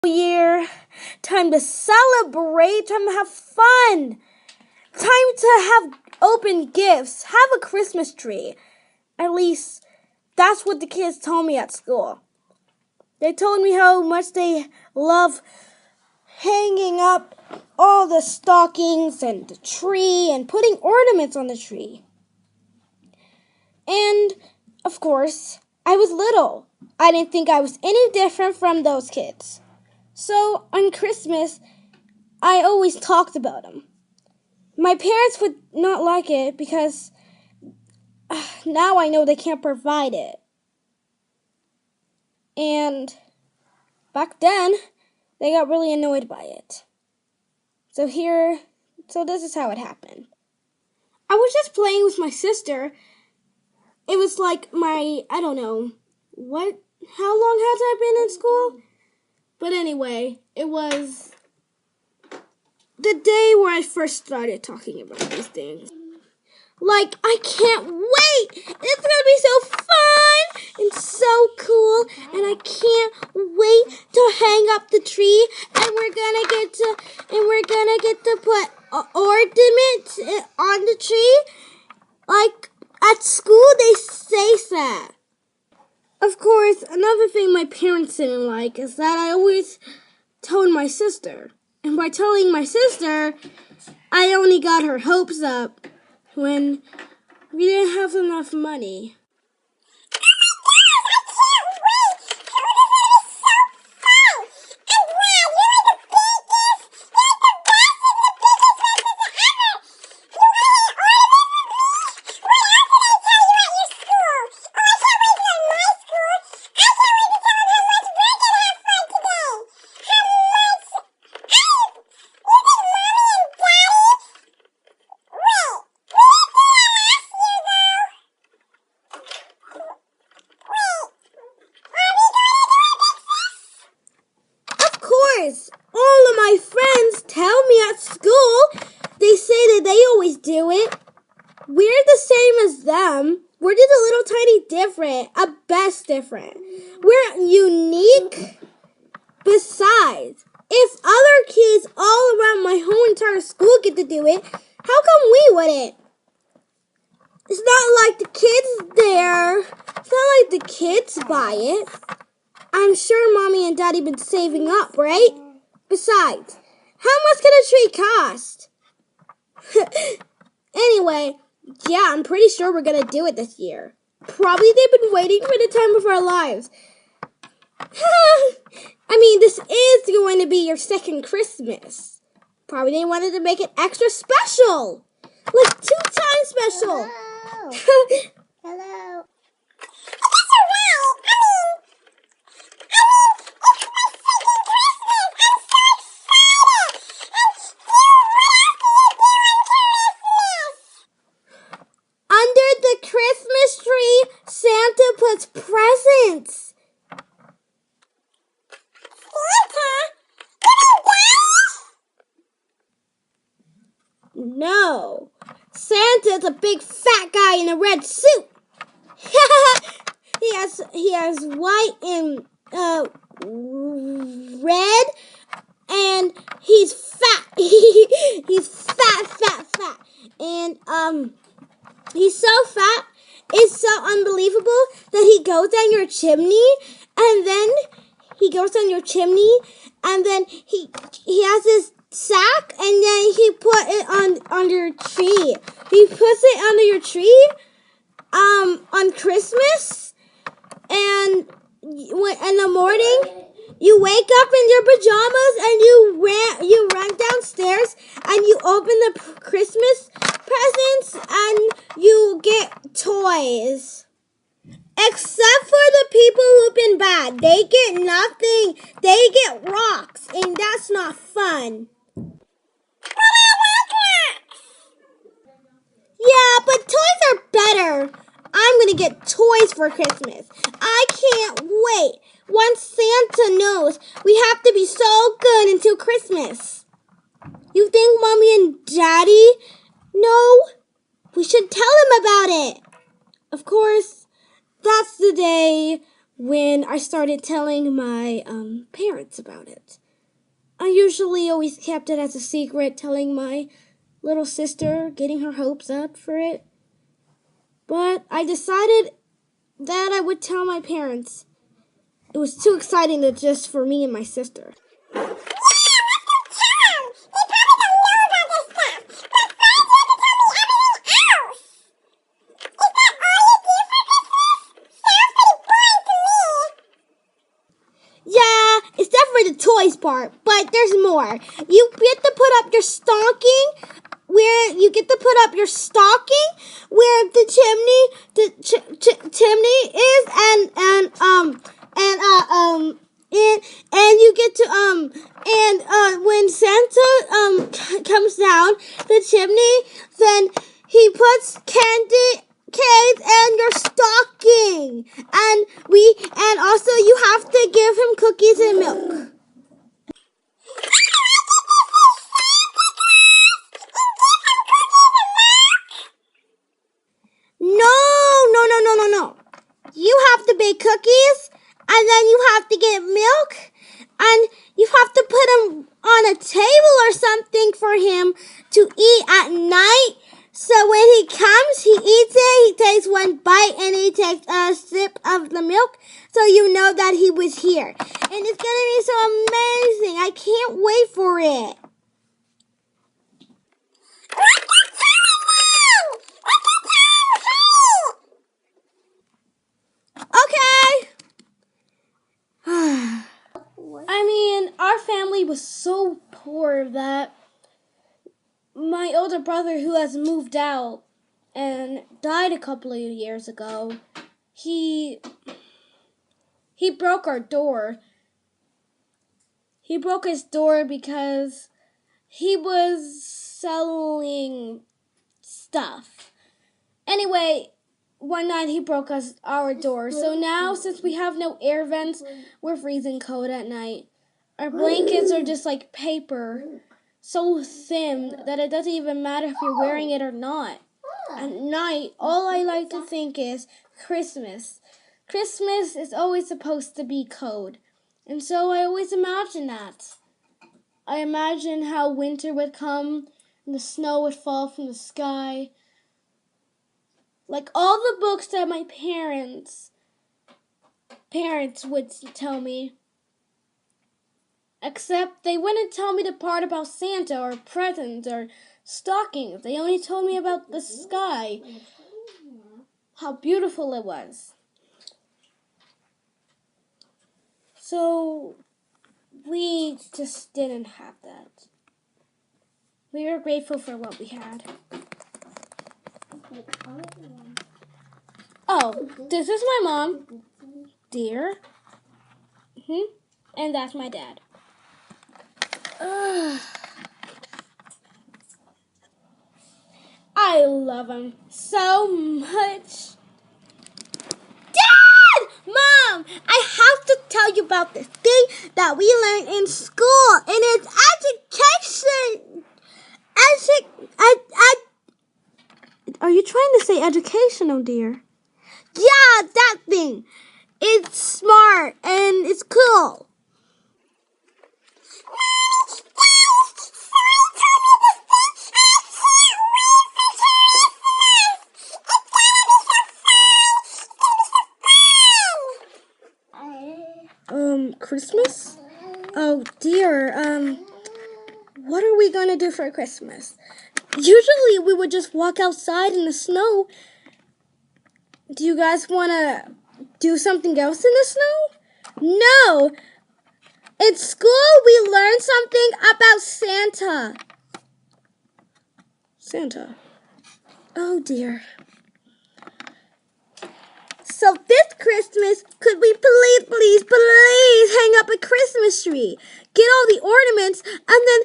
Year, time to celebrate, time to have fun, time to have open gifts, have a Christmas tree. At least that's what the kids told me at school. They told me how much they love hanging up all the stockings and the tree and putting ornaments on the tree. And of course, I was little. I didn't think I was any different from those kids. So on Christmas, I always talked about them. My parents would not like it because now I know they can't provide it. And back then, they got really annoyed by it. So this is how it happened. I was just playing with my sister. It was like how long has I been in school? But anyway, it was the day where I first started talking about these things. Like, I can't wait! It's gonna be so fun and so cool, and I can't wait to hang up the tree, and we're gonna get to put ornaments on the tree. Like, at school they say that. Of course, another thing my parents didn't like is that I always told my sister. And by telling my sister, I only got her hopes up when we didn't have enough money. All of my friends tell me at school, they say that they always do it. We're the same as them. We're just a little tiny different, at best different. We're unique. Besides, if other kids all around my whole entire school get to do it, how come we wouldn't? It's not like the kids there. It's not like the kids buy it. I'm sure Mommy and Daddy been saving up, right? Besides, how much can a tree cost? Anyway, yeah, I'm pretty sure we're gonna do it this year. Probably they've been waiting for the time of our lives. I mean, this is going to be your second Christmas. Probably they wanted to make it extra special. Like 2 times special. Hello. Hello. Under the Christmas tree, Santa puts presents. No. Santa's a big fat guy in a red suit. He has white and red, and he's fat. He's fat. And he's so fat, it's so unbelievable that he goes down your chimney, and then he has this sack, and then he put it under your tree. He puts it under your tree on Christmas, and in the morning you wake up in your pajamas and you run downstairs and you open the Christmas presents and you get toys. Except for the people who've been bad. They get nothing. They get rocks, and that's not fun. Yeah, but toys are better. I'm going to get toys for Christmas. I can't wait. Once Santa knows, we have to be so good until Christmas. You think Mommy and Daddy know? We should tell them about it. Of course, that's the day when I started telling my parents about it. I usually always kept it as a secret, telling my little sister, getting her hopes up for it. But I decided that I would tell my parents. It was too exciting to just for me and my sister. Yeah, it's definitely the toys part, but there's more. You get to put up your stocking where the chimney is, and you get to when Santa comes down the chimney, then he puts candy canes in your stocking, and also you have to give him cookies and milk. No. You have to bake cookies, and then you have to get milk, and you have to put him on a table or something for him to eat at night. So when he comes, he eats it, he takes one bite, and he takes a sip of the milk, so you know that he was here. And it's going to be so amazing. I can't wait for it. Okay. I mean, our family was so poor that my older brother, who has moved out and died a couple of years ago, he broke our door. He broke his door because he was selling stuff. Anyway, one night he broke our door. So now, since we have no air vents, we're freezing cold at night. Our blankets are just like paper, so thin that it doesn't even matter if you're wearing it or not. At night, all I like to think is Christmas. Christmas is always supposed to be cold. And so I always imagine that. I imagine how winter would come and the snow would fall from the sky. Like all the books that my parents would tell me. Except they wouldn't tell me the part about Santa or presents or stockings. They only told me about the sky. How beautiful it was. So we just didn't have that. We were grateful for what we had. Oh, this is my mom, dear. And that's my dad. I love him so much. Dad! Mom! I have to tell you about this thing that we learned in school, and it's education. Are you trying to say educational, dear? Yeah, that thing. It's smart and it's cool. Christmas? Oh dear, what are we gonna do for Christmas? Usually we would just walk outside in the snow. Do you guys wanna do something else in the snow? No! In school we learned something about Santa. Santa? Oh dear. So this Christmas, could we please hang up a Christmas tree? Get all the ornaments and then,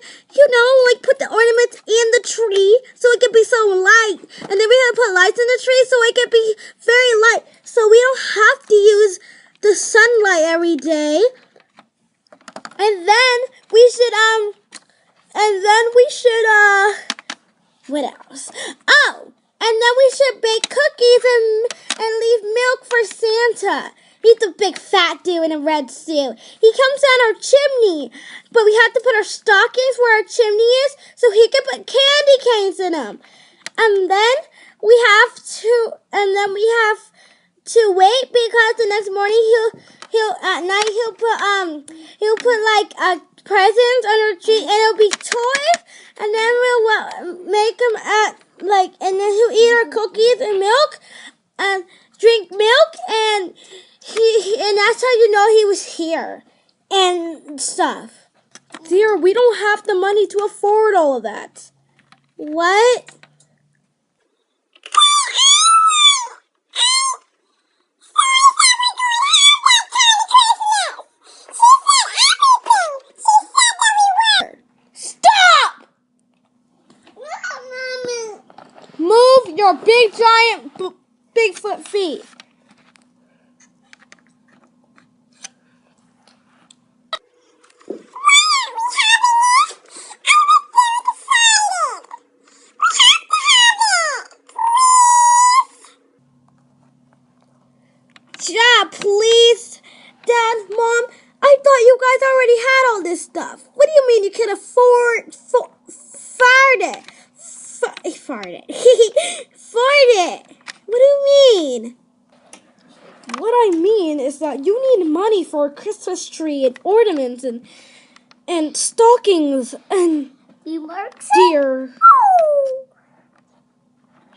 put the ornaments in the tree so it could be so light. And then we have to put lights in the tree so it could be very light. So we don't have to use the sunlight every day. And then we should, what else? Oh! And then we should bake cookies and leave milk for Santa. He's a big fat dude in a red suit. He comes down our chimney, but we have to put our stockings where our chimney is so he can put candy canes in them. And then we have to wait because the next morning he'll put like a presents under the tree and it'll be toys, and then we'll make him and then he'll eat our cookies and milk and drink milk, and and that's how you know he was here and stuff. Dear, we don't have the money to afford all of that. What? Stop! Move your big giant Bigfoot feet. Yeah, please. Dad, Mom, I thought you guys already had all this stuff. What do you mean you can afford fart it? Fart it. Fart it. What do you mean? What I mean is that you need money for a Christmas tree and ornaments and stockings and dear.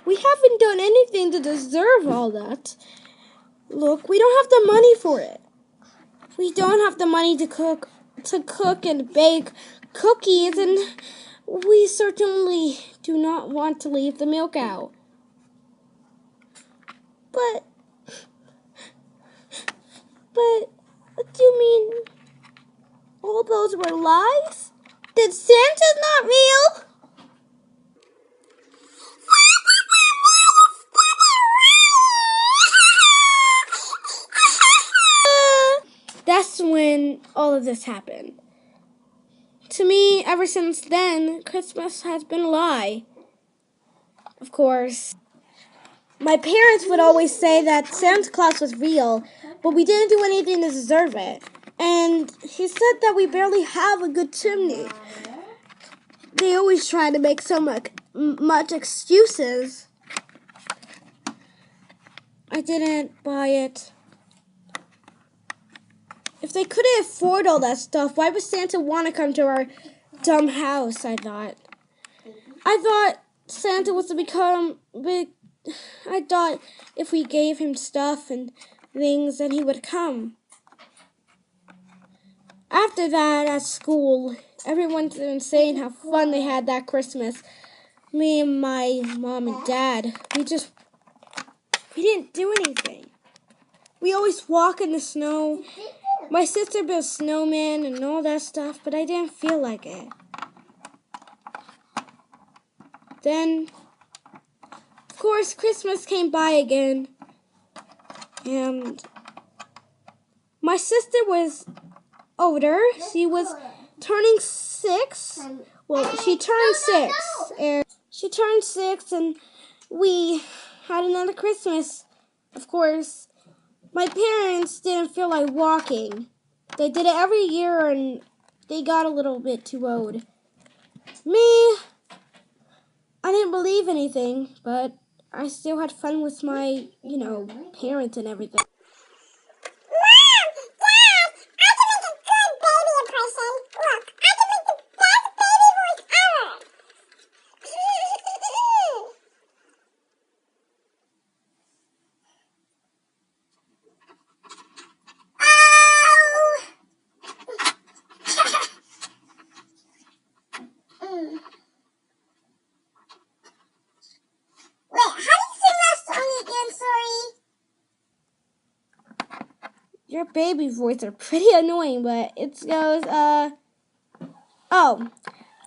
We haven't done anything to deserve all that. Look, we don't have the money for it. We don't have the money to cook and bake cookies, and we certainly do not want to leave the milk out. But what do you mean? All those were lies? Did Santa's not real? That's when all of this happened. To me, ever since then, Christmas has been a lie. Of course, my parents would always say that Santa Claus was real, but we didn't do anything to deserve it. And he said that we barely have a good chimney. They always try to make so much excuses. I didn't buy it. If they couldn't afford all that stuff, why would Santa want to come to our dumb house, I thought. I thought Santa was to become big. I thought if we gave him stuff and things, then he would come. After that, at school, everyone's been saying how fun they had that Christmas. Me and my mom and dad, we didn't do anything. We always walk in the snow. My sister built snowmen and all that stuff, but I didn't feel like it. Then, of course, Christmas came by again. And my sister was older. She was turning 6. Well, she turned 6. And we had another Christmas. Of course, my parents didn't feel like walking. They did it every year, and they got a little bit too old. Me, I didn't believe anything, but I still had fun with my, parents and everything. Your baby voice are pretty annoying, but it goes,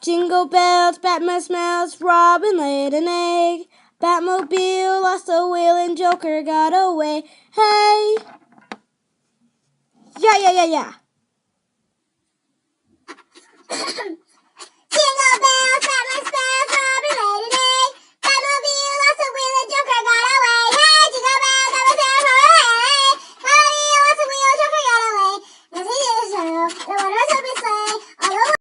Jingle bells, Batman smells, Robin laid an egg, Batmobile lost a wheel and Joker got away. Hey! Yeah.